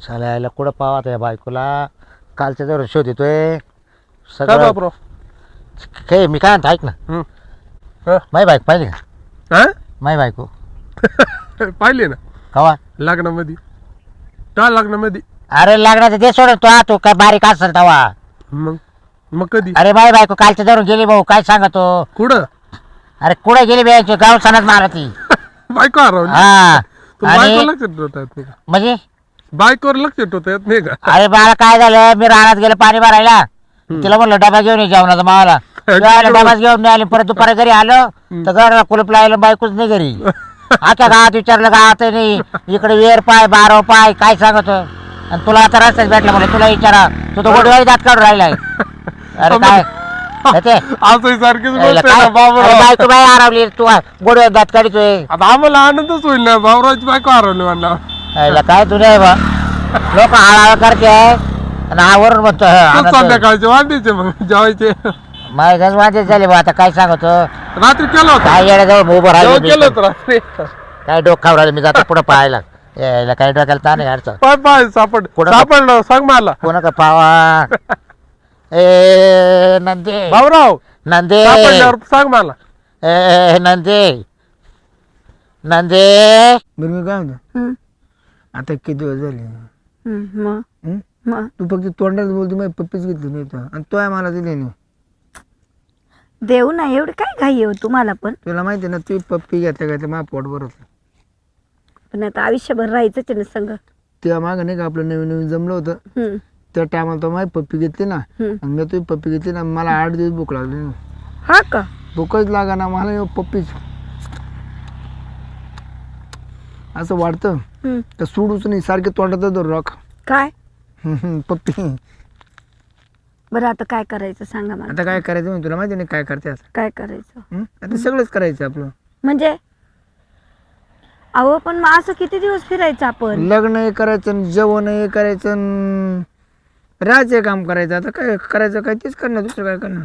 साला यायला कुठं पावा त्या बायकोला कालच्या जवळ शोधितोय काय सगळं बापराव हे मी काय म्हणतो ऐक ना माई बायको पाहिली का हा माई बायको पाहिले ना कवा लग्नामध्ये का लग्नामध्ये अरे लागणार ते सोड तू काय बारीक असेल तवा मग कधी अरे माई बायको कालच्या जवळ गेली भाऊ काय सांगतो कुठं अरे कुठे गेली बायको गाव सणात मारा ती बायको हरवली हा तू आणि- बायको लक्ष ठेवता येत नाही का म्हणजे बायकोवर लक्ष ठेवता येत नाही का अरे मला काय झालं मी रानात गेलो पाणी भरायला तिला म्हणलं डबा घेऊन ये जेवणाचा मावाला डबाच घेऊन नाही आली परत दुपारी घरी आलो तर घराला कुलूप लावलं बायकोच नाही घरी आख्या गावात विचारलं गावात नाही इकडे वेर पाय बारव पाय काय सांगतो आणि तुला आता रस्त्यात भेटला म्हणलं तुला विचारा तू तो गोडवाई दात काढून राहिलाय अरे काय ते असं सारखीच अरे गोष्ट आहे ना, काय? बाबूराव. अरे बायको बाई हरवली तू गोडवाई दात काढतोय आता आम्हाला आनंदच होईल ना बाबरावची बायको हरवली म्हणलं काय तुझ्या आहे बा लोक हळहळ करते आणि आवरून म्हणतो संध्याकाळचे वाढीचे मग जेवायचे माझ्याच माझेच झाले बा आता काय सांगतो रात्री केलं होतं काय येण्याजवळ उभं जेवण केलं राहिलं होतं रात्री काय डोकं खाऊ राहिलं मी जातो पुढं पाहायला यायला काय डोक्याला ताण आहे अडचण पाय पाय कुठं- सापडलं सांग मला कोणा का पावा ए नंदे भाऊराव नंदे सापडल्यावर सांग मला ए नंदे नंदे बरं मी काय म्हणतो आता किती दिवस झाले मग हं? मग तू फक्त तोंडात बोलते माझी पप्पीच घेतली नाही तर आणि तो आहे मला दिली नाही देऊ ना एवढी काय घाई आहे हो तुम्हाला पण तुला माहिती आहे ना तू पप्पी घेता घेता माझा पोट भरत पण आता आयुष्यभर राहायचंच आहे ना संग तेव्हा मागं नाही का आपलं नवीन नवीन जमलं होतं हम्म, त्या टायमाला तो माझी पप्पी घेतली ना हम्म. आणि मी तुझी पप्पी घेतली ना मला 8 दिवस भूक लागली ना हा का भूकच लागा ना मला हे पप्पीच असं वाटतं हम्म, तर सोडूच नाही सारखे तोंडात रॉक काय पप्पी बरं आता काय करायचं सांगा मला आता काय करायचं म्हणून तुला माहिती नाही काय करते आता काय करायचं आता सगळंच करायचं आपलं म्हणजे अहो पण मग असं किती दिवस फिरायचं आपण लग्न हे करायचं जेवण हे करायचं राहायचं काम करायचं आता काय करायचं काय तेच करणार दुसरं काय करणार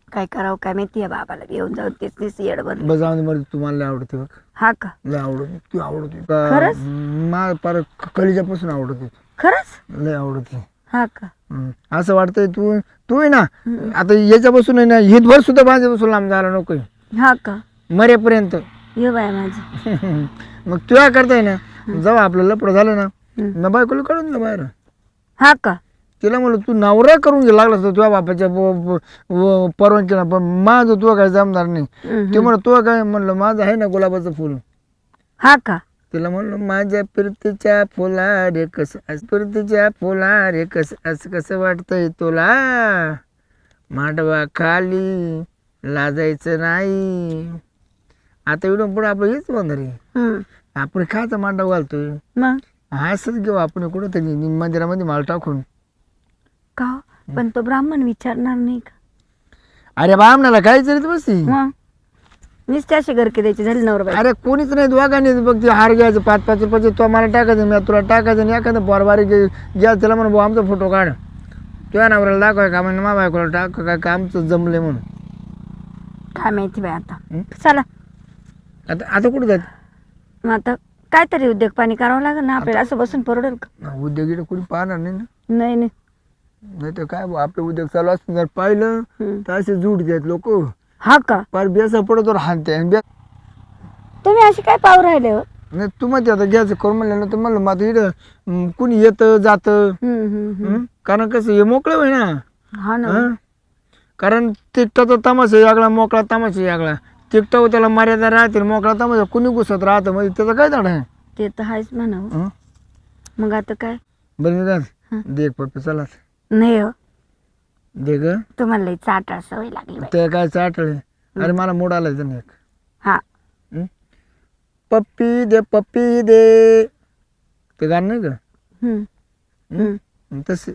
काय करावं काय माहिती आहे बाबाला येऊन जाऊन तेच तेच येड बनलं बस जाऊन दे तुम्हाला लय आवडते बघ हा का लय आवडते तू आवडते खरंच? मला पार कलिजापासून आवडते खरंच लय आवडते हा का असं वाटतंय तू तू आहे ना आता याच्यापासून आहे ना हितभर सुद्धा माझ्यापासून लांब जायला नको हा का मरेपर्यंत ये बाय माझी मग तू काय करताय ना जेव्हा आपलं लपड झालं ना मग बायकोला काढून दिलं बाहेर हा का तिला म्हणलं तू नवरा करून घे लागला तुझ्या बापाच्या परवानगीला पण माझं तुला काय जमणार नाही ते म्हणलं तुला काय म्हणलं माझं आहे ना गुलाबाचं फुल हा का तिला म्हणलं माझ्या प्रीतीच्या फुला रे कस प्रीतीच्या फुला रे कस असं कसं वाटतंय तुला मांडवा खाली लाजायचं नाही आता एवढं पुढे आपलं हेच होणार आहे हम्म, आपण खायचा मांडव घालतोय मग असंच घेऊ आपण कुठं तरी मंदिरामध्ये माल टाकून का हो? पण तो ब्राह्मण विचारणार नाही का अरे बामणाला काय तरी बसती मग मीच त्याशी घरकी द्यायची झाली नवरा बाई अरे कोणीच नाही दोघांनी बघ ते हार घ्यायचं 5-5 रुपयाचे तो मला टाकायचं मी तुला टाकायचं आणि एखादं बरबारी घ्या त्याला म्हणून भाऊ आमचा फोटो काढ तुझ्या नवऱ्याला दाखवाय का म्हणजे मा बायकोला टाक काय का आमचं जमले म्हणून काय माहिती बाई आता चला आता आता कुठं जात मग आता काहीतरी उद्योग पाणी करावं लागेल ना आपल्याला असं बसून परवडेल का उद्योग कोणी पाहणार नाही ना नाही नाही नाही तर काय आपले उद्योग चालू असतील जर पाहिलं तर असे जुट देत लोक हा का फार बेसा पडतो हानते तुम्ही असे काय पाहू राहिले हो नाही तू माहिती आता घ्यायचं करून म्हणलं ना तर म्हणलं माझं इकडं कुणी येतं जातं कारण कसं हे मोकळं होय ना हा ना हं? कारण तिकटाचा तमाशा यागळा मोकळा तमाशा यागळा तिकटावर त्याला मर्यादा राहतील मोकळा तमाशा कुणी घुसत राहतं म्हणजे त्याचा काय धडा आहे ते तर आहेच म्हणा हं? मग आता काय बरं मी काय देख पप्पी चला नाही हो दे ग तुम्हाला लई चाटाळ सवय लागली बाई ते काय चाटळे अरे मला मूड आलाय जण एक हा पप्पी दे ते गाणं नाही का तसे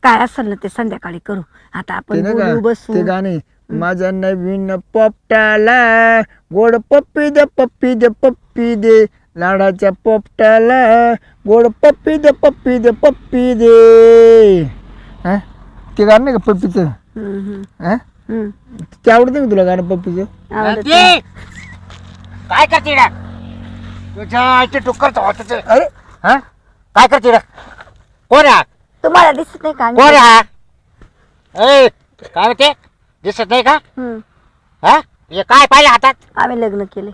काय असेल ना ते संध्याकाळी करू आता ते आपण नाही बोलू का बसू ते गाणे माझ्या नवीन पोपटाला गोड पप्पी दे लाडाच्या पोपटाला गोड पप्पी दे हं? ते गाणं नाही का पप्पीचं हं? ते आवडतं का तुला गाणं पप्पीचं काय करते ना तुझ्या टुक्कर अरे हा काय करते रे? कोण आहे हा? तुम्हाला दिसत नाही का? कोण आहे हा? ए काय म्हणते दिसत नाही का? हम्म. हा हे काय पाहिलं हातात? आम्ही लग्न केले.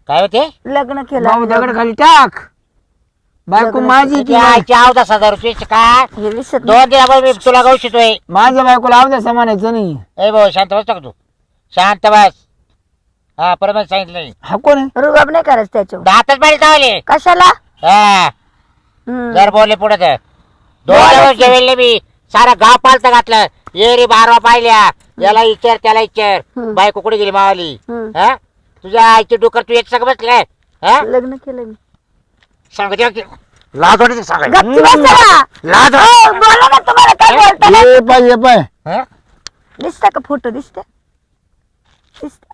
काय होते? लग्न केलं भाऊ आम्ही दगड लग्न. खाली टाक बायको लग्न माझी ती नाही. 14,000 रुपये काय हे दिसत नाही. 2 दिवसापासून मी तुला गवशितोय. माझ्या बायकोला आवडा समानायचं नाही. ए भाऊ शांत बस का तू? शांत बस. हा परत सांगितलं नाही. हा कोण आहे? रुबाब नाही करायचं त्याच्यावर. दातच पाहिजे चावले. कशाला? हा हम्म. जर बोलले पुढे तर 2 दिवस जेवेल मी सारा गाव पालत घातलं. ये रे बारवा पाहिल्या याला इचार त्याला इचार. हम्म. बायको कुठे गेली मावाली? हम्म. हा तुझ्या आईची डोकर तू एक सगळं बसलाय. हा लग्न केलं मी. सांगते लाज वाटते सांगाय. गप्पी बसा. लाज हो, बोला ना तुम्हाला काय बोलता ना? ये पाय ये पाय हा? दिसता का फोटो दिसते? दिसत.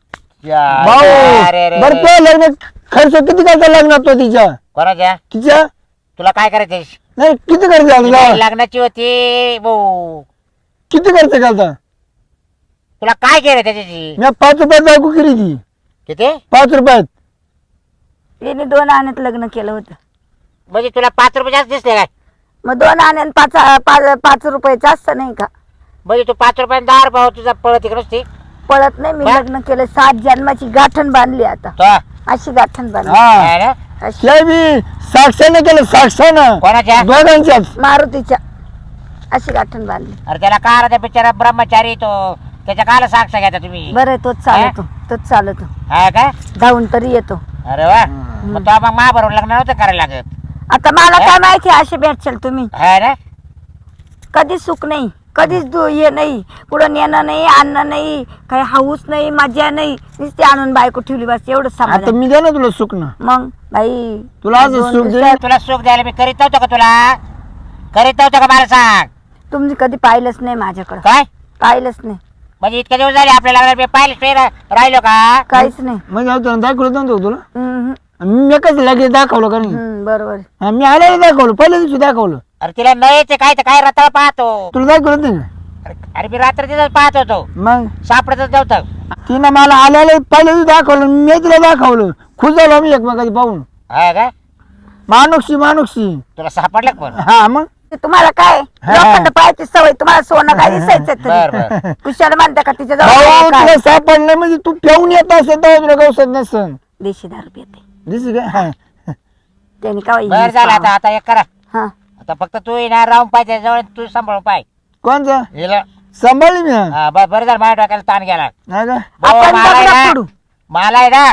या, भाऊ अरे रे बरं रे. तो लग्न खर्च किती करता लग्नात तो तिच्या कोणाच्या? तिच्या तुला काय करायचं? नाही किती खर्च घालता लग्नाची होती भाऊ. किती खर्च घालता? तुला काय केलं त्याच्याशी? मी 5 रुपयात बायको केली ती. किती? 5 रुपयात. तिने 2 आण्यात लग्न केलं होतं. म्हणजे तुला 5 रुपये जास्त दिसले काय? मग 2 आण्यात 5 रुपये जास्त नाही का? म्हणजे तू 5 रुपयाने 10 रुपये तुझा पळत इकडे नसते. पळत नाही मी. हा? लग्न केलं 7 जन्माची गाठण बांधली आता. तो अशी गाठण बांधली. हा काय रे? अशी. ते बी साक्षाने केलं साक्षानं कोणाच्या? दोघांच्याच. मारुतीच्या अशी गाठण बांधली. अरे त्याला काय त्या बिचारा ब्रह्मचारी तो त्याच्या काला साक्ष घ्यायचा तुम्ही? बरं तोच चालतो. तोच चालतो. हा का? धावून तरी येतो. अरे वा मग तो मग महाबरोबर लग्न नव्हतं करायला लागत. आता मला हा? काय माहिती असे भेटशाल तुम्ही. हा ना? कधीच सुख नाही. कधीच हे नाही. कुठं नेणं नाही आणणं नाही. काही हाऊस नाही मजा नाही. नुसती आणून बायको ठेवली बस एवढंच आता समाधान. मी द्या ना तुला सुकणं. मग बाई तुला आज 2 सुख दे. दिवसात तुला सुख द्यायला मी करीत नव्हतो का? तुला करीत नव्हतं का मला सांग? तुम्ही कधी पाहिलंच नाही माझ्याकडं. काय पाहिलंच नाही. म्हणजे इतके दिवस झाले आपल्या लग्नात मी पाहिलं राहिलो का? काहीच नाही. म्हणजे होतं दाखवलं नव्हतं तुला. हम्म, मी कसं लगेच दाखवलं का नाही? बरोबर. हा, मी आल्याला दाखवलं पहिल्या दिवशी दाखवलं. अरे तिला न यायचं काय तर काय रताळ पाहतो. तुला दाखवलं नाही का? अरे मी रात्री तिथं पाहत होतो मग सापडतच नव्हतं. तिनं मला आल्याला पहिल्या दिवशी दाखवलं मी तिला दाखवलं. खुश झालो आम्ही एकमेकाची पाहून. हा का? मानुक्षी तुला सापडलं का पण? हा मग ते तुम्हाला काय लोखंड पाहायची सवय. तुम्हाला सोनं काय दिसायचं बर तरी. बर. कुशाला म्हणता का तिच्या भाऊ जवळ तुला काय सापडलं म्हणजे तू पेऊन येत असेल तर तुला गवसत नसन. देशी दारू पिते. दिसू का? हा. त्याने काय बर झालं आता आता एक करा. हा आता फक्त तू येणार राहून पाहिजे जवळ तू सांभाळून पाय कोणचं हिला. सांभाळली मी हा. हा, बरं झालं माझ्या डोक्याला ताण गेला. हा का? भाऊ, आपण मला आहे दगडात ना- पडू. मला आहे ना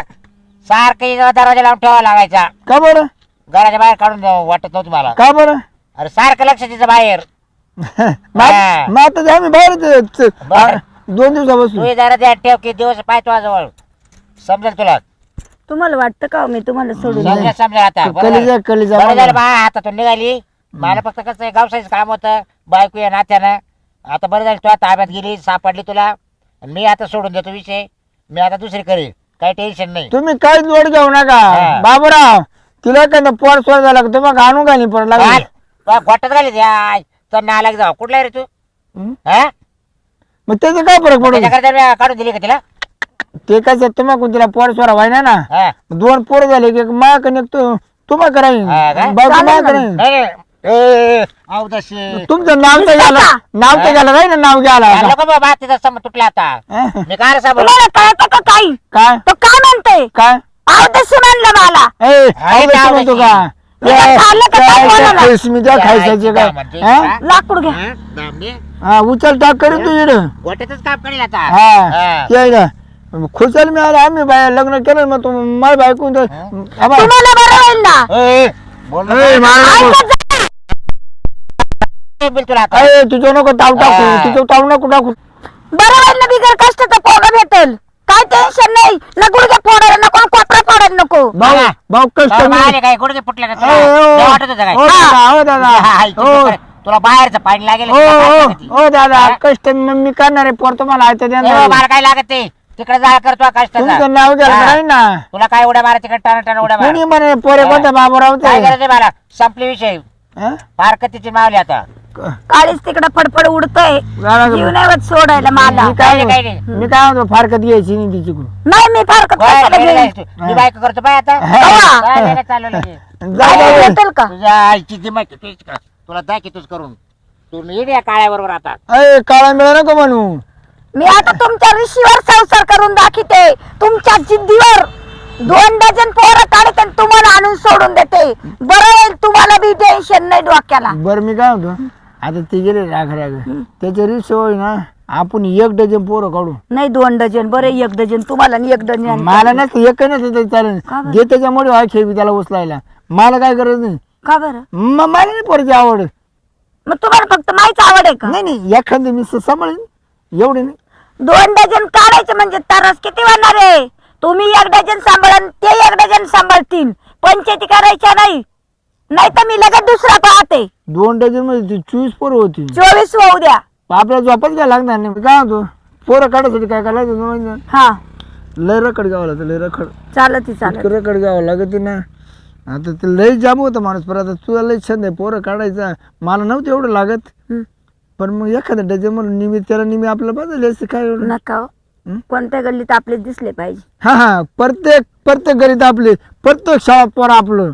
सारखं दरवाजा लावून ठेवावा लागायचा. का बरं घराच्या बाहेर काढून वाटत नव्हतं मला. का बरं अरे सारखं लक्ष तिचं बाहेर. मग आता आम्ही बाहेर बरं. 2 दिवसापासून. तू जरा द्या ठेव की दिवस पाय तुझ्या जवळ समजेल तुला. तुम्हाला वाटतं का हो मी तुम्हाला सोडून नाही. देईन? समजेल आता. बरं कलिजा झालं. कलिजा बरं झालं मला. बा हातातून निघाली. मला फक्त कसं आहे, गावसाईच काम होतं बायको या नात्यानं. आता बरं झालं तुला ताब्यात गेली सापडली तुला. आणि मी आता सोडून देतो विषय. मी आता दुसरी करेल काही टेन्शन नाही. तुम्ही काहीच लोड घेऊ नका हा. बाबूराव. तिला एखादा पोर सोड झाला का तुम्हाला आणून घाली परत काय? लागली. तुला गोट्यात घाली तर नालायक जाऊ. कुठला आहे रे तू? हं? हा? मग त्याचा काय फरक पडतो? त्याच्याकरता मी काढून दिली का तिला? ते कसं तुम्हाला तिला पोर सोडा व्हायना ना. हा. 2 पोर झाले की मा निघतो तुम्हा कराई हा का? बाबू मा चालेल ना. कराई. नाही, नाही. ए, अवदाशी. तुमचं नाव तर दिसतं घ्याला का? नाव तर घ्याला नाही ना नाव घ्याला चाललो का बाबा तिचा सम तुटला आता. हं? मी काय सांगू? तुम्हाला कळतं का काही? काय तो काय म्हणते? काय आवडस म्हणलं मला. ए आहे आवडतं का म्हणतो आवडतं? का तुला खाल्लं का काय कोणाला? खिसमित्या खायचे काय म्हणते? हं? हा? लाकूड घ्या. हा? दामडी? हा उचल टाक करीन तू इड गोट्यातच काम करेल आता. हा हा. ये ना खुशाल मी आला आम्ही लग्न केलं मग तू माय बायकून तुम्हाला बरं होईल ना. ए, बोल ना. ऐकत जा. बोल तुला आता. तुझं नको ताव टाकू हा. तुझं ताव नको टाकू. बरं होईल ना. बिगर कष्टाचं पोरं भेटेल. काय टेन्शन नाही. ना गुडघे फोडायला नको कोपरा फोडायला नको. भाऊ हा. भाऊ कष्ट बाबा नाही. आले काय गुडघे फुटले का ए, तुला? ओ, ते वाटत होतं काय? ओ दादा हो दादा हा, हा, इथे हो तुला बाहेरचं पाणी लागेल हो तुला काय हो लागते? हो दादा हा? कष्ट मग मी करणार आहे पोर तुम्हाला आहे तर ए, देणार. मला काय लागत ते तिकडे जा करतो कष्टाचा. तुमचं नाव घ्यायला हा. नाही ना तुला काय उड्या मारा तिकडे टाणा टाणा उड्या मारा. कोणी म्हणे पोरे कोणत्या बाबूराव काय करायचं मला संपले विषय. हा? फार कतीची मावली आता. काळीच तिकडे फडफड उडतय जीव नाही होत सोडायला मला. मी काय काही नाही. मी काय म्हणतो फारकत घ्यायची नाही तिची नाही मी फारकत कशाला घेईन? मी बायको करतो पाय आता कवा? काय नाही चालू लगे. काय भेटेल का? तुझ्या आईची दिमाग तुझीच का तुला दाखवतोच करून तू येईल या काळ्या बरोबर आता. अय काळा मिळा नको म्हणू. मी आता तुमच्या ऋषीवर संसार करून दाखवते. तुमच्या जिद्दीवर 2 डझन पोरं काढते आणि तुम्हाला आणून सोडून देते. बरं येईल तुम्हाला बी टेन्शन नाही डोक्याला. बरं मी काय म्हणतो आता ते गेले राग त्याच्या रिस होय ना आपण 1 डझन पोरं काढू. नाही 2 डझन बरं 1 डझन तुम्हाला आणि 1 डझन मला नसतं एक नसतं तरी चालेल. का बरं? जे त्याच्यामुळे व्हाय खेळ त्याला उचलायला मला काय गरज नाही. का बरं? मला नाही पोराची आवड. मग तुम्हाला फक्त माहीच आवड आहे का? नाही नाही एखादं मी सांभाळेन एवढे नाही. 2 डझन काढायचे म्हणजे तरस किती होणार आहे? तुम्ही 1 डझन सांभाळून ते 1 डझन सांभाळतील. पंचायती करायच्या नाही. नाही तर मी लगेच दुसरा पाहते. 2 डझन मध्ये 24 पोरं होती. 24 होऊ द्या. आपल्याला झोपच काय लागणार नाही. मी काय म्हणतो पोरं काढायसाठी काय करायचं हा लय रखड घ्यावं लागतं. लय रखड चालत रखड घ्यावं लागत ना. आता ते लय जाम होतं माणूस. पण आता तुला लय छंद आहे पोरं काढायचा. मला नव्हतं एवढं लागत. पण मग एखादं डझन म्हणून निमित्त त्याला निमी आपलं बदलले असते काय एवढं. नका हो. कोणत्या गल्लीत आपले दिसले पाहिजे. हा प्रत्येक गरीत आपले प्रत्येक शाळात पोरं आपलं